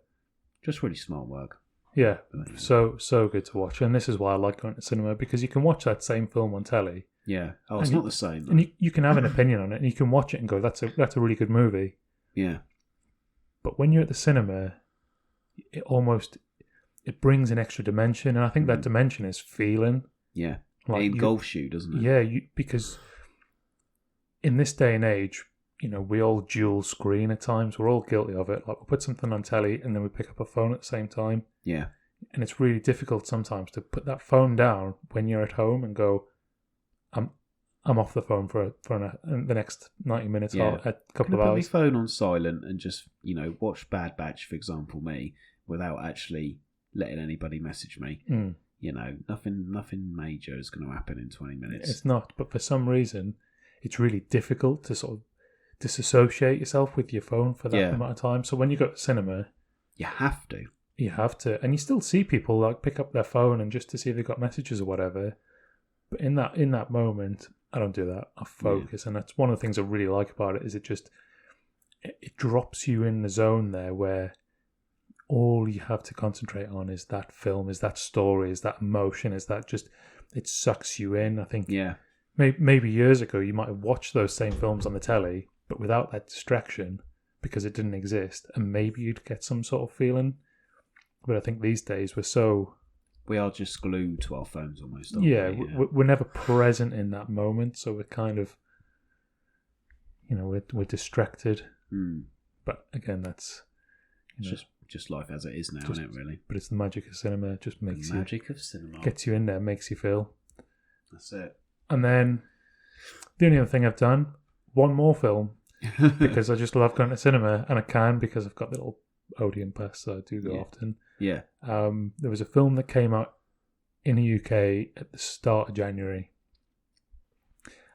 Just really smart work. Yeah. So good to watch. And this is why I like going to cinema, because you can watch that same film on telly. Yeah. Oh, it's not the same. And you can have an opinion on it, and you can watch it and go, that's a really good movie. Yeah. But when you're at the cinema, it brings an extra dimension. And I think that dimension is feeling. Yeah. Like it engulfs you, doesn't it? Yeah, because in this day and age, we all dual screen at times. We're all guilty of it. Like, we put something on telly and then we pick up a phone at the same time. Yeah. And it's really difficult sometimes to put that phone down when you're at home and go, I'm off the phone for the next 90 minutes, a couple of hours. Put my phone on silent and just, watch Bad Batch, for example, without actually letting anybody message me. Nothing major is going to happen in 20 minutes. It's not, but for some reason, it's really difficult to sort of disassociate yourself with your phone for that amount of time. So when you go to cinema, you have to, and you still see people like pick up their phone and just to see if they've got messages or whatever. But in that moment, I don't do that. I focus, and that's one of the things I really like about it. Is it drops you in the zone there where all you have to concentrate on is that film, is that story, is that emotion, is that just it sucks you in. I think. Yeah. Maybe years ago you might have watched those same films on the telly, but without that distraction because it didn't exist, and maybe you'd get some sort of feeling. But I think these days we are just glued to our phones almost. We're never present in that moment, so we're kind of, we're distracted. But again, that's just life as it is now, isn't it? Really. But it's the magic of cinema. It just makes cinema gets you in there, makes you feel. That's it. And then the only other thing I've done, one more film, because I just love going to cinema, and I can because I've got the little Odeon pass, so I do go often. Yeah. There was a film that came out in the UK at the start of January.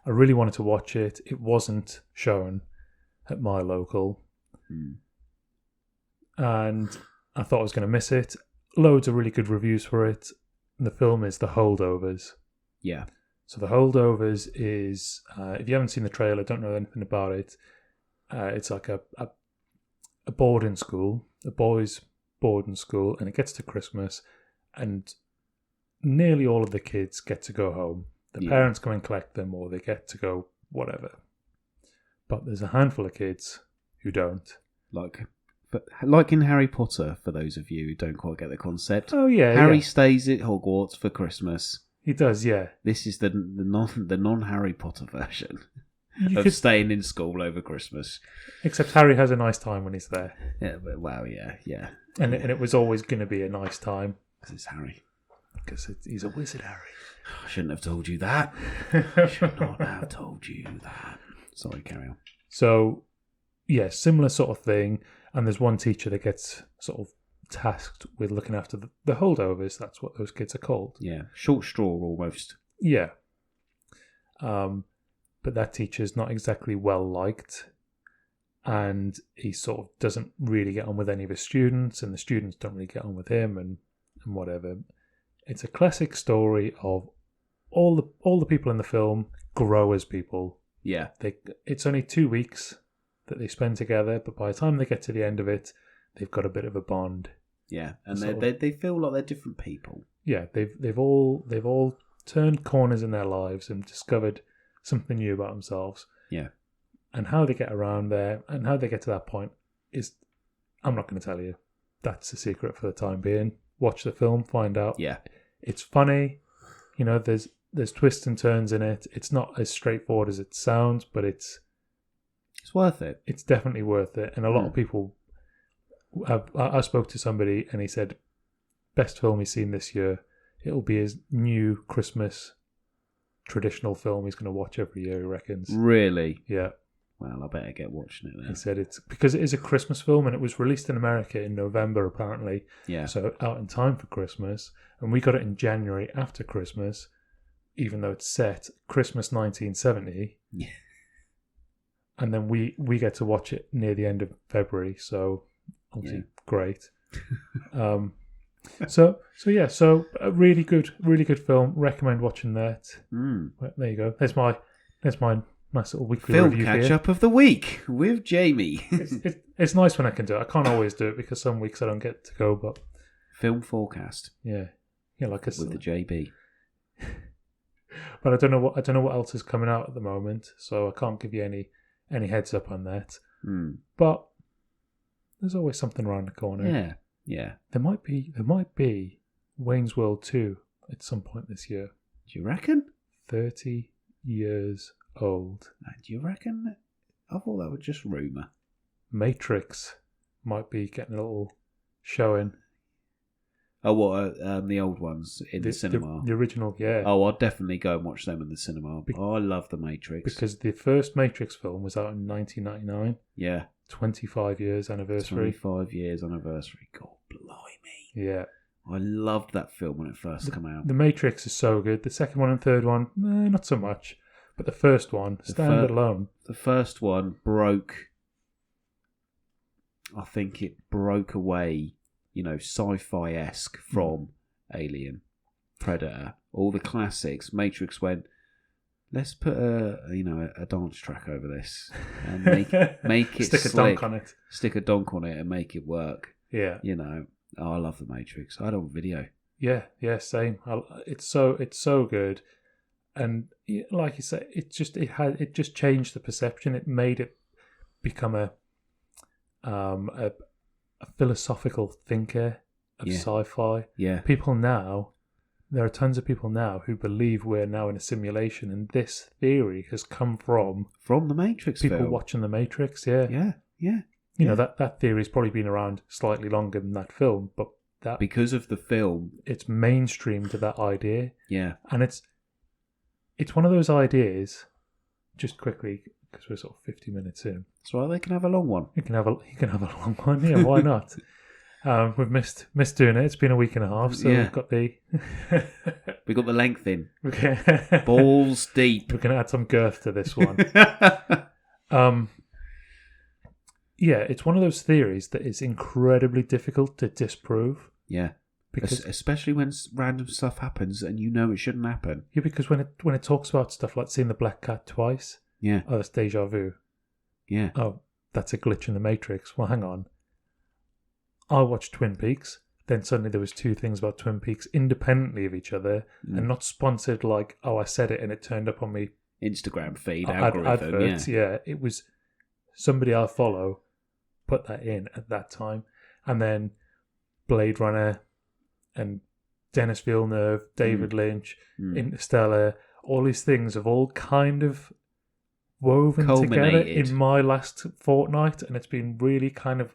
I really wanted to watch it. It wasn't shown at my local. And I thought I was going to miss it. Loads of really good reviews for it. The film is The Holdovers. Yeah. So The Holdovers is, if you haven't seen the trailer, don't know anything about it, it's like a boarding school, a boys' boarding school, and it gets to Christmas, and nearly all of the kids get to go home. The parents come and collect them, or they get to go whatever. But there's a handful of kids who don't. Like But like in Harry Potter, for those of you who don't quite get the concept, Oh yeah, Harry yeah. stays at Hogwarts for Christmas. He does, yeah. This is the non Harry Potter version You of could, staying in school over Christmas. except Harry has a nice time when he's there, Yeah, but wow, yeah. and it was always going to be a nice time Because it's Harry. because he's a wizard, Harry. I shouldn't have told you that. I should not have told you that. Sorry, carry on. So, yeah, similar sort of thing. And there's one teacher that gets sort of tasked with looking after the holdovers. That's what those kids are called. Yeah, short straw almost. Yeah. But that teacher's not exactly well liked. And he sort of doesn't really get on with any of his students. And the students don't really get on with him and whatever. It's a classic story of all the people in the film grow as people. Yeah. It's only 2 weeks that they spend together, but by the time they get to the end of it, they've got a bit of a bond. Yeah, and they feel like they're different people. Yeah, they've all turned corners in their lives and discovered something new about themselves. Yeah. And how they get around there and how they get to that point is, I'm not going to tell you. That's a secret for the time being. Watch the film, find out. Yeah. It's funny. You know, there's twists and turns in it. It's not as straightforward as it sounds, but it's worth it. It's definitely worth it. And a lot of people I spoke to somebody and he said, best film he's seen this year. It'll be his new Christmas traditional film he's going to watch every year, he reckons. Really? Yeah. Well, I better get watching it then. He said it's because it is a Christmas film and it was released in America in November, apparently. Yeah. So out in time for Christmas. And we got it in January after Christmas, even though it's set Christmas 1970. Yeah. And then we get to watch it near the end of February. So obviously great. So a really good film. Recommend watching that. Well, there you go. There's my nice little weekly film review catch here. up of the week with Jamie. It's nice when I can do it. I can't always do it because some weeks I don't get to go. But film forecast. Yeah, like I said, with the JB. But I don't know what else is coming out at the moment, so I can't give you any heads up on that. But there's always something around the corner. Yeah. There might be Wayne's World 2 at some point this year. Do you reckon? 30 years old. Do you reckon? I thought that was just rumour. Matrix might be getting a little showing. Oh, what? The old ones in the cinema? The original, yeah. Oh, I'd definitely go and watch them in the cinema. I love The Matrix. Because the first Matrix film was out in 1999. Yeah. 25 years anniversary. 25 years anniversary. God, blimey. Yeah. I loved that film when it first came out. The Matrix is so good. The second one and third one, not so much. But the first one, alone. The first one I think it broke away, sci-fi-esque from Alien, Predator, all the classics. Matrix went, let's put a dance track over this and make it stick slick. A donk on it. Stick a donk on it and make it work. Yeah. I love The Matrix. I had it on video. Yeah, same. It's so good. And like you say, it just changed the perception. It made it become a philosophical thinker of sci-fi. Yeah. There are tons of people now who believe we're now in a simulation, and this theory has come from the Matrix people film. watching the Matrix. Yeah. You know that theory's probably been around slightly longer than that film, but that because of the film, it's mainstream to that idea. Yeah, and it's one of those ideas. Just quickly, because we're sort of 50 minutes in. That's right. They can have a long one. You can have a long one. Yeah, why not? We've missed doing it. It's been a week and a half, so we've got the we got the length in. Okay. Balls deep. We're going to add some girth to this one. Yeah, it's one of those theories that is incredibly difficult to disprove. Yeah, because especially when random stuff happens and it shouldn't happen. Yeah, because when it talks about stuff like seeing the black cat twice. Yeah. Oh, that's deja vu. Yeah. Oh, that's a glitch in the Matrix. Well, hang on. I watched Twin Peaks. Then suddenly there was two things about Twin Peaks independently of each other and not sponsored like, oh, I said it and it turned up on me. Instagram feed algorithm. Adverts, yeah. It was somebody I follow put that in at that time. And then Blade Runner and Denis Villeneuve, David Lynch, Interstellar, all these things have all kind of woven together in my last fortnight, and it's been really kind of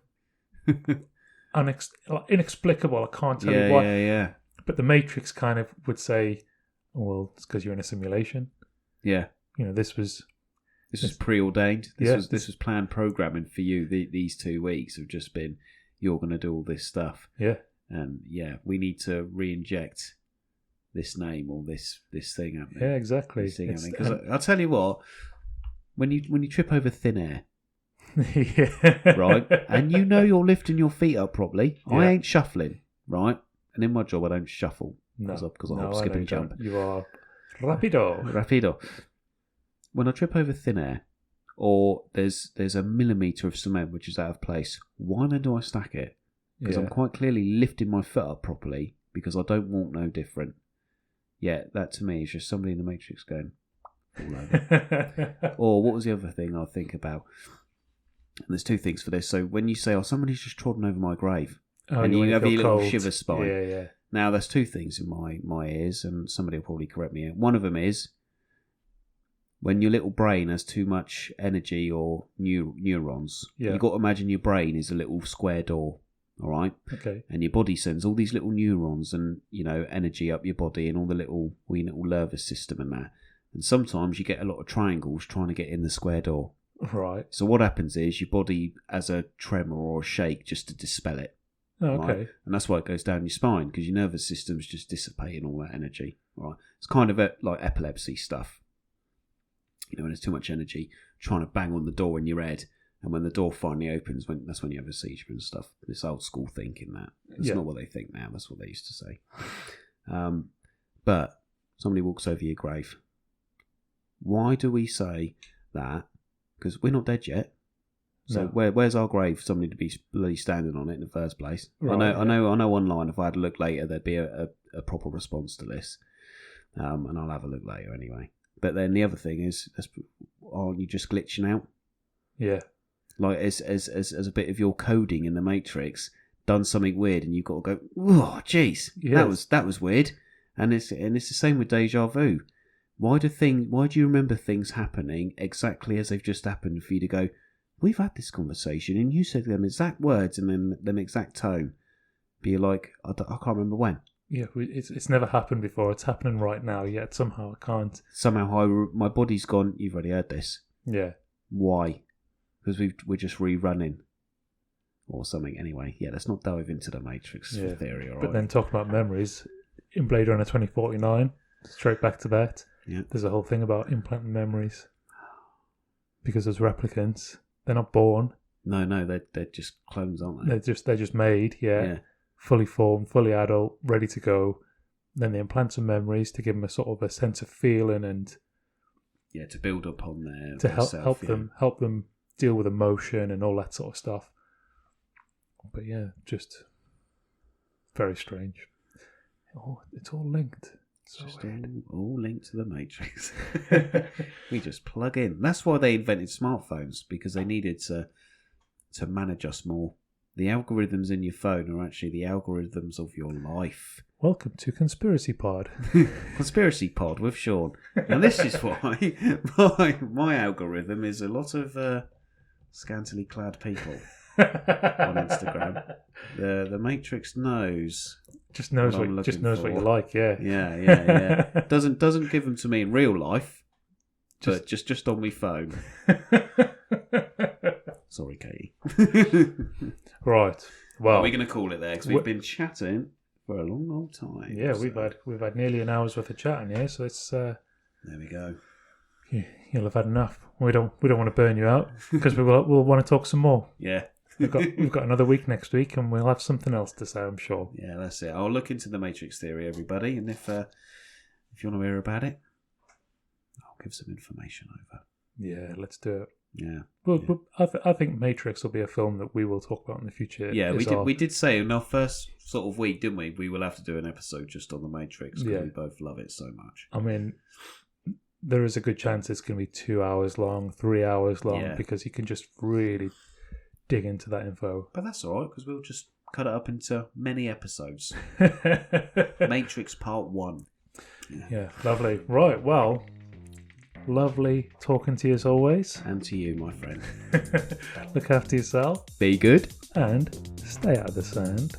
inexplicable. I can't tell you why. Yeah. But the Matrix kind of would say, oh, well, it's because you're in a simulation. Yeah. This was preordained. This was planned programming for you. These 2 weeks have just been, you're going to do all this stuff. Yeah. And we need to re-inject this name or this thing happening. Yeah, exactly. Because I'll tell you what, when you trip over thin air, right, and you're lifting your feet up properly, I ain't shuffling, right, and in my job I don't shuffle because I hop, skip and jump. You are rapido. When I trip over thin air, or there's a millimetre of cement which is out of place, why then do I stack it? Because I'm quite clearly lifting my foot up properly because I don't walk no different. Yeah, that to me is just somebody in the Matrix going all over. Or what was the other thing I think about? And there's 2 things for this. So when you say, somebody's just trodden over my grave, and you have your little shiver spine. Yeah. Now, there's 2 things in my ears, and somebody will probably correct me. One of them is when your little brain has too much energy or neurons. You've got to imagine your brain is a little square door. All right. Okay. And your body sends all these little neurons and energy up your body and all your little nervous system and that. And sometimes you get a lot of triangles trying to get in the square door. Right. So what happens is your body has a tremor or a shake just to dispel it. Oh, okay. Right? And that's why it goes down your spine, because your nervous system's just dissipating all that energy. Right. It's kind of like epilepsy stuff. When there's too much energy trying to bang on the door in your head. And when the door finally opens, that's when you have a seizure and stuff. This old school thinking that. It's not what they think now. That's what they used to say. But somebody walks over your grave. Why do we say that? Because we're not dead yet. So where's our grave? Somebody to be bloody standing on it in the first place. Right, I know online, if I had a look later, there'd be a proper response to this. And I'll have a look later anyway. But then the other thing is, aren't you just glitching out? Yeah. Like as a bit of your coding in the Matrix done something weird, and you've got to go, oh, jeez, that was weird. And it's the same with deja vu. Why do you remember things happening exactly as they've just happened for you to go, we've had this conversation and you said them exact words and then them exact tone. But you're like, I can't remember when. Yeah, it's never happened before. It's happening right now. Yet somehow I can't. Somehow my body's gone, you've already heard this. Yeah. Why? Because we're just rerunning or something. Anyway, let's not dive into the Matrix theory. All right. But then talking about memories, in Blade Runner 2049, straight back to that, there's a whole thing about implanting memories. Because as replicants, they're not born. No, they're just clones, aren't they? They're just made, fully formed, fully adult, ready to go. Then they implant some memories to give them a sort of a sense of feeling and to build up on their to help them deal with emotion and all that sort of stuff. But just very strange. Oh, it's all linked. It's just all linked to the Matrix. We just plug in. That's why they invented smartphones, because they needed to manage us more. The algorithms in your phone are actually the algorithms of your life. Welcome to Conspiracy Pod. Conspiracy Pod with Shaun. And this is why my algorithm is a lot of scantily clad people on Instagram. The Matrix knows. Just knows what you like, Yeah. Doesn't give them to me in real life, but just on my phone. Sorry, Katie. Right. Well, are we going to call it there? Because we've been chatting for a long time. Yeah, so. we've had nearly an hour's worth of chatting here, so it's. There we go. You'll have had enough. We don't want to burn you out because we'll want to talk some more. Yeah. We've got another week next week, and we'll have something else to say, I'm sure. Yeah, that's it. I'll look into the Matrix theory, everybody, and if you want to hear about it, I'll give some information over. Yeah, let's do it. Yeah. Well, I think Matrix will be a film that we will talk about in the future. Yeah, we did say in our first sort of week, didn't we? We will have to do an episode just on the Matrix because we both love it so much. I mean, there is a good chance it's going to be 2 hours long, 3 hours long, because you can just really dig into that info. But that's all right, because we'll just cut it up into many episodes. Matrix Part 1. Yeah, lovely. Right, well, lovely talking to you as always. And to you, my friend. Look after yourself. Be good. And stay out of the sand.